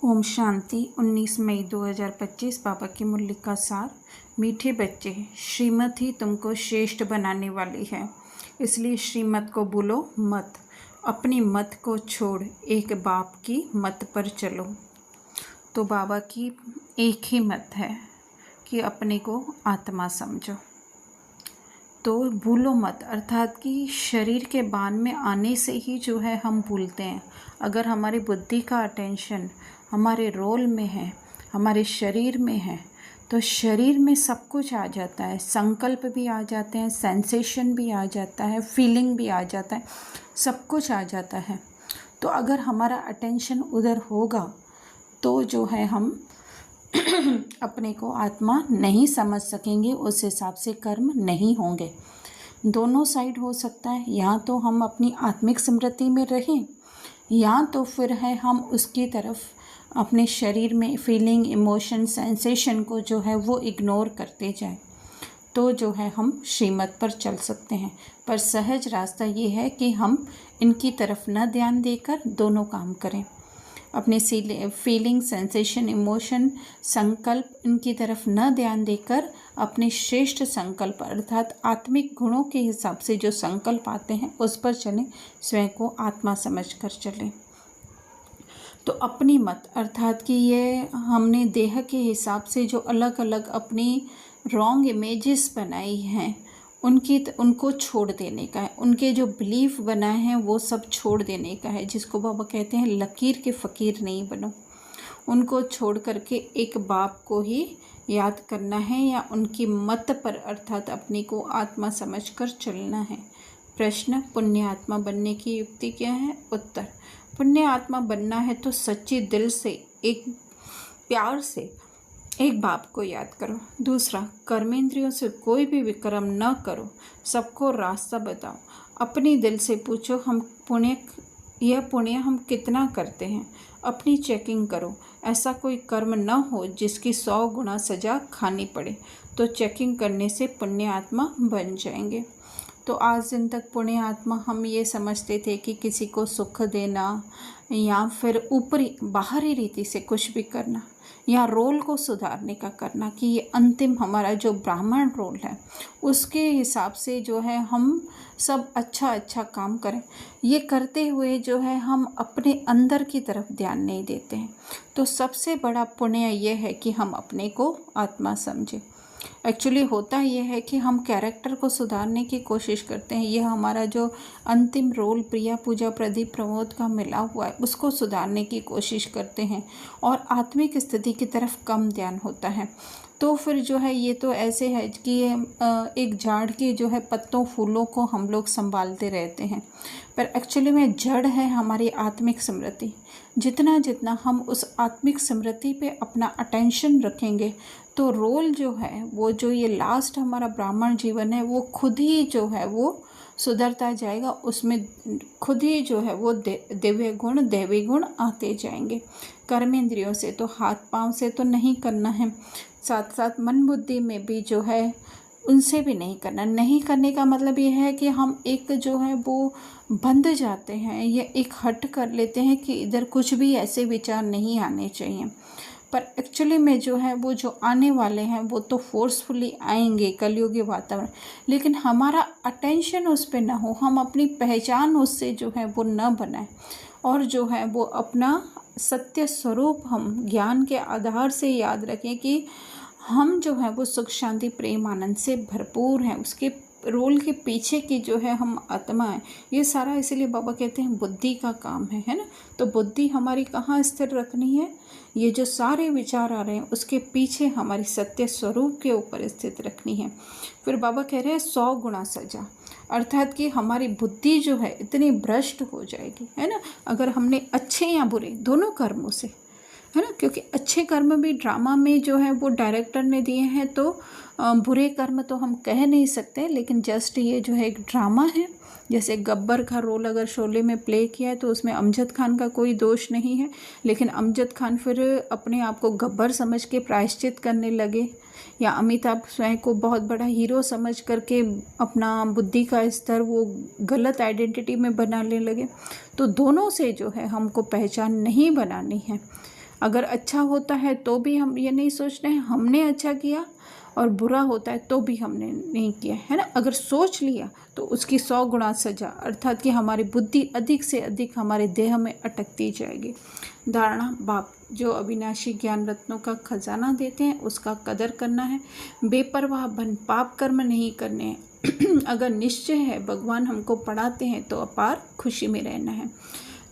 ओम शांति। 19 मई 2025 बाबा की मुरली का सार। मीठे बच्चे, श्रीमत ही तुमको श्रेष्ठ बनाने वाली है, इसलिए श्रीमत को भूलो मत। अपनी मत को छोड़ एक बाप की मत पर चलो। तो बाबा की एक ही मत है कि अपने को आत्मा समझो। तो भूलो मत अर्थात कि शरीर के बांध में आने से ही जो है हम भूलते हैं। अगर हमारी बुद्धि का अटेंशन हमारे रोल में है, हमारे शरीर में है, तो शरीर में सब कुछ आ जाता है। संकल्प भी आ जाते हैं, सेंसेशन भी आ जाता है, फीलिंग भी आ जाता है, सब कुछ आ जाता है। तो अगर हमारा अटेंशन उधर होगा तो जो है हम अपने को आत्मा नहीं समझ सकेंगे, उस हिसाब से कर्म नहीं होंगे। दोनों साइड हो सकता है, या तो हम अपनी आत्मिक स्मृति में रहें, या तो फिर है हम उसकी तरफ अपने शरीर में फीलिंग, इमोशन, सेंसेशन को जो है वो इग्नोर करते जाएं। तो जो है हम श्रीमत पर चल सकते हैं। पर सहज रास्ता ये है कि हम इनकी तरफ न ध्यान देकर दोनों काम करें। अपने फीलिंग, सेंसेशन, इमोशन, संकल्प, इनकी तरफ न ध्यान देकर अपने श्रेष्ठ संकल्प अर्थात आत्मिक गुणों के हिसाब से जो संकल्प आते हैं उस पर चलें, स्वयं को आत्मा समझकर चलें। तो अपनी मत अर्थात कि ये हमने देह के हिसाब से जो अलग अलग अपनी रॉन्ग इमेजेस बनाई हैं उनको छोड़ देने का है। उनके जो बिलीफ बनाए हैं वो सब छोड़ देने का है, जिसको बाबा कहते हैं लकीर के फ़कीर नहीं बनो। उनको छोड़ करके एक बाप को ही याद करना है, या उनकी मत पर अर्थात अपने को आत्मा समझकर चलना है। प्रश्न, पुण्य आत्मा बनने की युक्ति क्या है? उत्तर, पुण्य आत्मा बनना है तो सच्ची दिल से, एक प्यार से एक बाप को याद करो। दूसरा, कर्मेंद्रियों से कोई भी विक्रम न करो, सबको रास्ता बताओ। अपनी दिल से पूछो यह पुण्य हम कितना करते हैं। अपनी चेकिंग करो, ऐसा कोई कर्म न हो जिसकी 100 गुना सज़ा खानी पड़े, तो चेकिंग करने से पुण्य आत्मा बन जाएंगे। तो आज दिन तक पुण्य आत्मा हम ये समझते थे कि किसी को सुख देना, या फिर ऊपरी बाहरी रीति से कुछ भी करना, या रोल को सुधारने का करना, कि ये अंतिम हमारा जो ब्राह्मण रोल है उसके हिसाब से जो है हम सब अच्छा काम करें। ये करते हुए जो है हम अपने अंदर की तरफ ध्यान नहीं देते हैं। तो सबसे बड़ा पुण्य ये है कि हम अपने को आत्मा समझें। एक्चुअली होता यह है कि हम कैरेक्टर को सुधारने की कोशिश करते हैं। यह हमारा जो अंतिम रोल प्रिया, पूजा, प्रदीप, प्रमोद का मिला हुआ है उसको सुधारने की कोशिश करते हैं, और आत्मिक स्थिति की तरफ कम ध्यान होता है। तो फिर जो है ये तो ऐसे है कि एक झाड़ के जो है पत्तों, फूलों को हम लोग संभालते रहते हैं, पर एक्चुअली में जड़ है हमारी आत्मिक स्मृति। जितना जितना हम उस आत्मिक स्मृति पे अपना अटेंशन रखेंगे, तो रोल जो है वो जो ये लास्ट हमारा ब्राह्मण जीवन है वो खुद ही जो है वो सुधरता जाएगा। उसमें खुद ही जो है वो दिव्य गुण, दैवी गुण आते जाएंगे। कर्मेंद्रियों से तो, हाथ पांव से तो नहीं करना है, साथ साथ मन बुद्धि में भी जो है उनसे भी नहीं करना। नहीं करने का मतलब ये है कि हम एक जो है वो बंध जाते हैं, या एक हट कर लेते हैं कि इधर कुछ भी ऐसे विचार नहीं आने चाहिए। पर एक्चुअली में जो है वो जो आने वाले हैं वो तो फोर्सफुली आएंगे, कलयुगी वातावरण, लेकिन हमारा अटेंशन उस पर ना हो, हम अपनी पहचान उससे जो है वो न बनाएं, और जो है वो अपना सत्य स्वरूप हम ज्ञान के आधार से याद रखें कि हम जो है वो सुख, शांति, प्रेम, आनंद से भरपूर हैं। उसके रोल के पीछे की जो है हम आत्मा है। ये सारा इसलिए बाबा कहते हैं बुद्धि का काम है ना। तो बुद्धि हमारी कहाँ स्थिर रखनी है? ये जो सारे विचार आ रहे हैं उसके पीछे हमारी सत्य स्वरूप के ऊपर स्थित रखनी है। फिर बाबा कह रहे हैं 100 गुना सजा, अर्थात कि हमारी बुद्धि जो है इतनी भ्रष्ट हो जाएगी, है ना, अगर हमने अच्छे या बुरे दोनों कर्मों से, है ना, क्योंकि अच्छे कर्म भी ड्रामा में जो है वो डायरेक्टर ने दिए हैं, तो बुरे कर्म तो हम कह नहीं सकते, लेकिन जस्ट ये जो है एक ड्रामा है। जैसे गब्बर का रोल अगर शोले में प्ले किया है तो उसमें अमजद खान का कोई दोष नहीं है, लेकिन अमजद खान फिर अपने आप को गब्बर समझ के प्रायश्चित करने लगे, या अमिताभ स्वयं को बहुत बड़ा हीरो समझ करके अपना बुद्धि का स्तर वो गलत आइडेंटिटी में बनाने लगे। तो दोनों से जो है हमको पहचान नहीं बनानी है। अगर अच्छा होता है तो भी हम ये नहीं सोच रहे हैं हमने अच्छा किया, और बुरा होता है तो भी हमने नहीं किया, है ना। अगर सोच लिया तो उसकी 100 गुना सजा, अर्थात कि हमारी बुद्धि अधिक से अधिक हमारे देह में अटकती जाएगी। धारणा बाप जो अविनाशी ज्ञान रत्नों का खजाना देते हैं उसका कदर करना है, बेपरवाह बन पाप कर्म नहीं करने हैं। अगर निश्चय है भगवान हमको पढ़ाते हैं तो अपार खुशी में रहना है,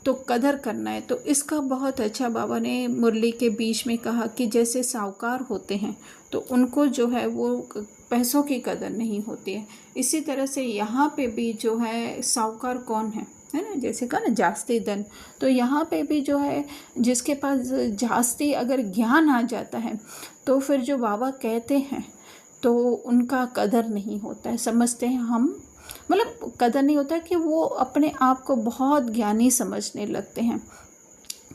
तो कदर करना है। तो इसका बहुत अच्छा बाबा ने मुरली के बीच में कहा कि जैसे साहूकार होते हैं तो उनको जो है वो पैसों की कदर नहीं होती है, इसी तरह से यहाँ पे भी जो है साहूकार कौन है ना, जैसे कहा ना जास्ती धन, तो यहाँ पे भी जो है जिसके पास जास्ती अगर ज्ञान आ जाता है तो फिर जो बाबा कहते हैं तो उनका कदर नहीं होता है, समझते हैं हम, मतलब कदर नहीं होता कि वो अपने आप को बहुत ज्ञानी समझने लगते हैं।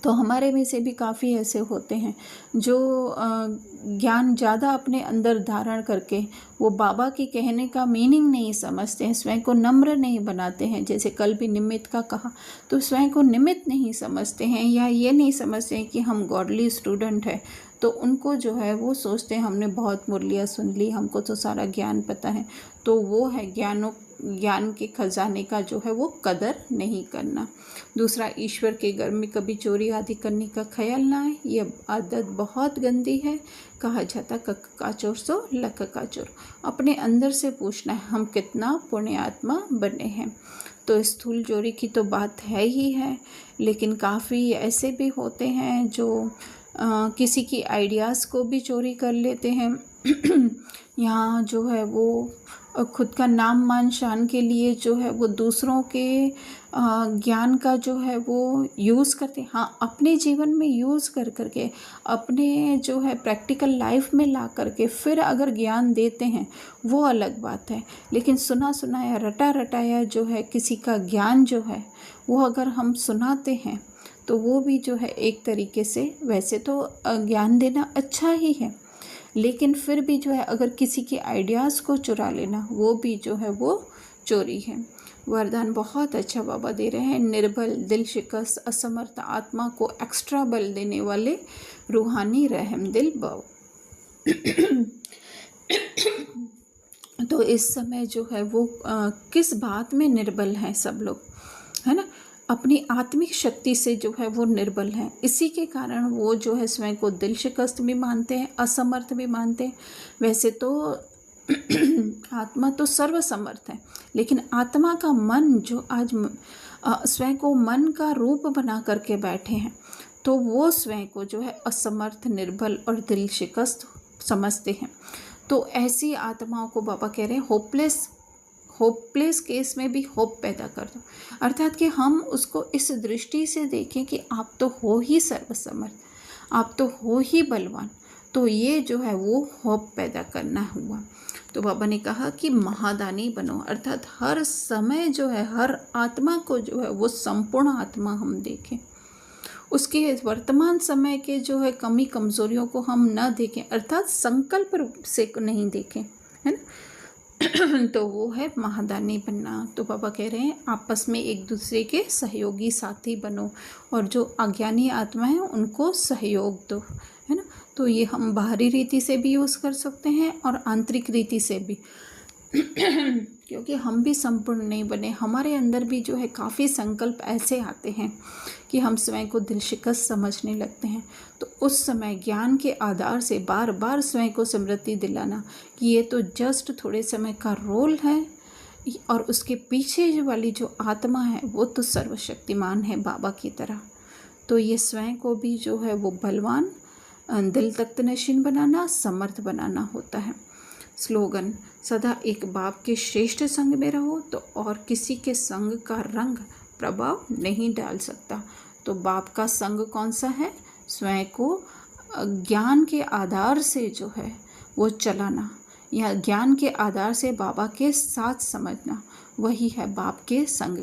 तो हमारे में से भी काफ़ी ऐसे होते हैं जो ज्ञान ज़्यादा अपने अंदर धारण करके वो बाबा की कहने का मीनिंग नहीं समझते हैं, स्वयं को नम्र नहीं बनाते हैं। जैसे कल भी निमित्त का कहा, तो स्वयं को निमित्त नहीं समझते हैं, या ये नहीं समझते हैं कि हम गॉडली स्टूडेंट हैं, तो उनको जो है वो सोचते हैं हमने बहुत मुरलियाँ सुन ली, हमको तो सारा ज्ञान पता है। तो वो है ज्ञान के खजाने का जो है वो कदर नहीं करना। दूसरा, ईश्वर के घर में कभी चोरी आदि करने का ख्याल ना है, ये आदत बहुत गंदी है। कहा जाता कक का चोर सो लक का चोर। अपने अंदर से पूछना है हम कितना पुण्यात्मा बने हैं। तो स्थूल चोरी की तो बात है ही है, लेकिन काफ़ी ऐसे भी होते हैं जो किसी की आइडियाज़ को भी चोरी कर लेते हैं। यहाँ जो है वो खुद का नाम मान शान के लिए जो है वो दूसरों के ज्ञान का जो है वो यूज़ करते हैं। हाँ, अपने जीवन में यूज़ कर करके अपने जो है प्रैक्टिकल लाइफ में ला करके फिर अगर ज्ञान देते हैं वो अलग बात है। लेकिन सुना सुनाया रटा रटाया जो है किसी का ज्ञान जो है वो अगर हम सुनाते हैं तो वो भी जो है एक तरीके से, वैसे तो ज्ञान देना अच्छा ही है, लेकिन फिर भी जो है अगर किसी के आइडियाज़ को चुरा लेना वो भी जो है वो चोरी है। वरदान बहुत अच्छा बाबा दे रहे हैं, निर्बल, दिल शिकस्त, असमर्थ आत्मा को एक्स्ट्रा बल देने वाले रूहानी रहम दिल बाव। तो इस समय जो है वो किस बात में निर्बल हैं सब लोग, है ना, अपनी आत्मिक शक्ति से जो है वो निर्बल हैं। इसी के कारण वो जो है स्वयं को दिल शिकस्त भी मानते हैं, असमर्थ भी मानते हैं। वैसे तो आत्मा तो सर्वसमर्थ है, लेकिन आत्मा का मन जो आज स्वयं को मन का रूप बना करके बैठे हैं, तो वो स्वयं को जो है असमर्थ, निर्बल और दिल शिकस्त समझते हैं। तो ऐसी आत्माओं को बाबा कह रहे हैं होपलेस केस में भी होप पैदा कर दो, अर्थात कि हम उसको इस दृष्टि से देखें कि आप तो हो ही सर्वसमर्थ, आप तो हो ही बलवान। तो ये जो है वो होप पैदा करना हुआ। तो बाबा ने कहा कि महादानी बनो, अर्थात हर समय जो है हर आत्मा को जो है वो संपूर्ण आत्मा हम देखें, उसके वर्तमान समय के जो है कमी कमज़ोरियों को हम न देखें, अर्थात संकल्प से नहीं देखें, है ना। तो वो है महादानी बनना। तो बाबा कह रहे हैं आपस में एक दूसरे के सहयोगी साथी बनो, और जो अज्ञानी आत्मा है उनको सहयोग दो, है ना। तो ये हम बाहरी रीति से भी यूज़ कर सकते हैं और आंतरिक रीति से भी, क्योंकि हम भी संपूर्ण नहीं बने, हमारे अंदर भी जो है काफ़ी संकल्प ऐसे आते हैं कि हम स्वयं को दिल शिकस्त समझने लगते हैं। तो उस समय ज्ञान के आधार से बार बार स्वयं को स्मृति दिलाना कि ये तो जस्ट थोड़े समय का रोल है, और उसके पीछे वाली जो आत्मा है वो तो सर्वशक्तिमान है बाबा की तरह। तो ये स्वयं को भी जो है वो बलवान, दिल तख्त नशीन बनाना, समर्थ बनाना होता है। स्लोगन, सदा एक बाप के श्रेष्ठ संग में रहो तो और किसी के संग का रंग प्रभाव नहीं डाल सकता। तो बाप का संग कौन सा है? स्वयं को ज्ञान के आधार से जो है वो चलाना, या ज्ञान के आधार से बाबा के साथ समझना, वही है बाप के संग